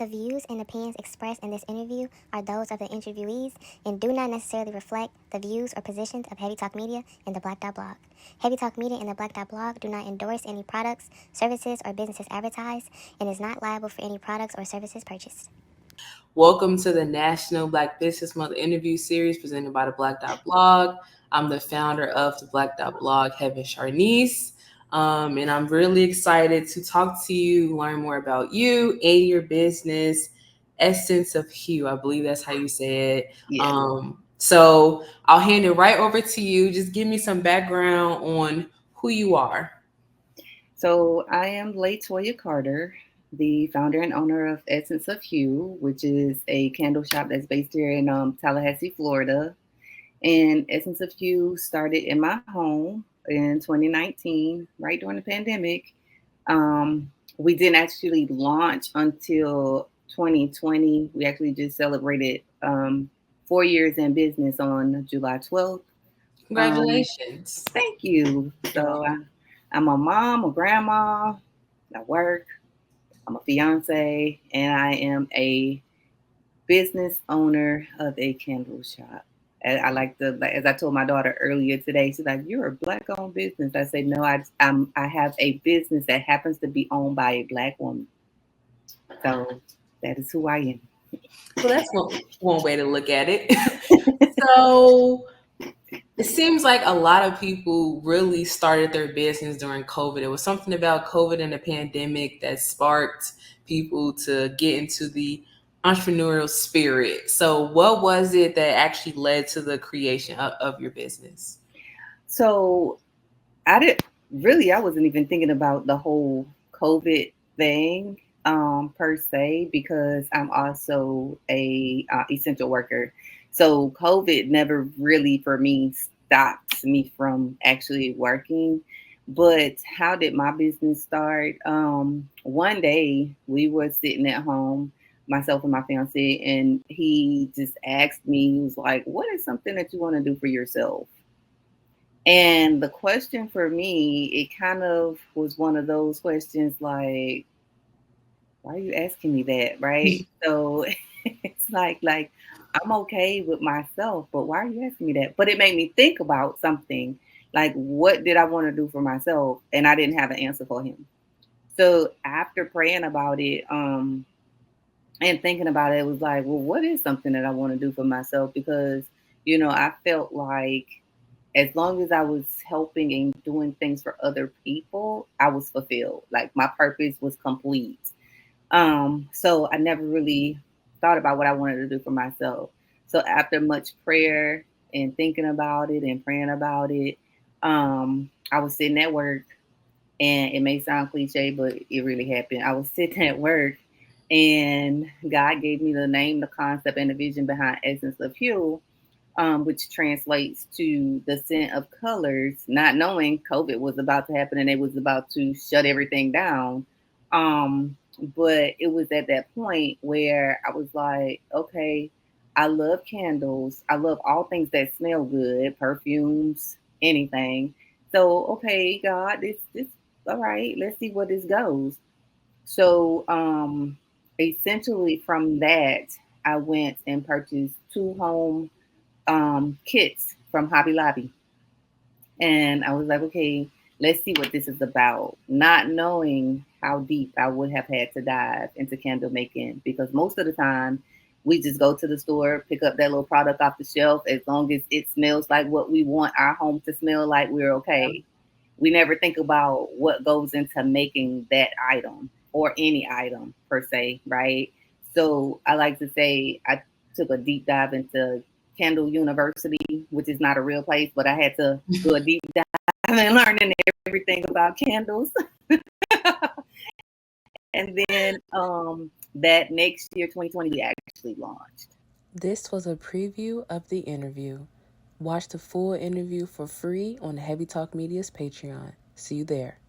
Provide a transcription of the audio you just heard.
The views and opinions expressed in this interview are those of the interviewees and do not necessarily reflect the views or positions of HeavieTalk Media and TheBlack.Blog. HeavieTalk Media and TheBlack.Blog do not endorse any products, services, or businesses advertised and is not liable for any products or services purchased. Welcome to the National Black Business Month interview series presented by TheBlack.Blog. I'm the founder of TheBlack.Blog, HeavieTalk. And I'm really excited to talk to you, learn more about you and your business, Escents of Hue. I believe that's how you say it. Yeah. So I'll hand it right over to you. Just give me some background on who you are. So I am LayToya Carter, the founder and owner of Escents of Hue, which is a candle shop that's based here in Tallahassee, Florida. And Escents of Hue started in my home in 2019, right during the pandemic. We didn't actually launch until 2020. We actually just celebrated 4 years in business on July 12th. Congratulations. Thank you. So I'm a mom, a grandma, I work, I'm a fiance, and I am a business owner of a candle shop. And I like to, as I told my daughter earlier today, she's like, "You're a Black-owned business." I say, "No, I have a business that happens to be owned by a Black woman." So that is who I am. Well, that's one way to look at it. So it seems like a lot of people really started their business during COVID. It was something about COVID and the pandemic that sparked people to get into the entrepreneurial spirit. So what was it that actually led to the creation of your business? So I wasn't even thinking about the whole COVID thing per se, because I'm also a essential worker. So COVID never really for me stopped me from actually working. But how did my business start? One day we were sitting at home, myself and my fiance, and he just asked me, he was like, "What is something that you want to do for yourself?" And the question for me, it kind of was one of those questions like, why are you asking me that? Right. So it's like I'm okay with myself, but why are you asking me that? But it made me think about something like, what did I want to do for myself? And I didn't have an answer for him. So after praying about it, and thinking about it, it was like, well, what is something that I want to do for myself? Because, I felt like as long as I was helping and doing things for other people, I was fulfilled. Like my purpose was complete. So I never really thought about what I wanted to do for myself. So after much prayer and thinking about it and praying about it, I was sitting at work, and it may sound cliche, but it really happened. I was sitting at work, and God gave me the name, the concept, and the vision behind Escents of Hue, which translates to the scent of colors, not knowing COVID was about to happen and they was about to shut everything down. But it was at that point where I was like, okay, I love candles. I love all things that smell good, perfumes, anything. So, okay, God, this, all right, let's see where this goes. So, essentially from that, I went and purchased 2 home kits from Hobby Lobby. And I was like, okay, let's see what this is about. Not knowing how deep I would have had to dive into candle making, because most of the time we just go to the store, pick up that little product off the shelf. As long as it smells like what we want our home to smell like, we're okay. We never think about what goes into making that item or any item per se, right? So I like to say I took a deep dive into Candle University, which is not a real place, but I had to do a deep dive and learning everything about candles. And then that next year, 2020, we actually launched. This was a preview of the interview. Watch the full interview for free on HeavieTalk Media's Patreon. See you there.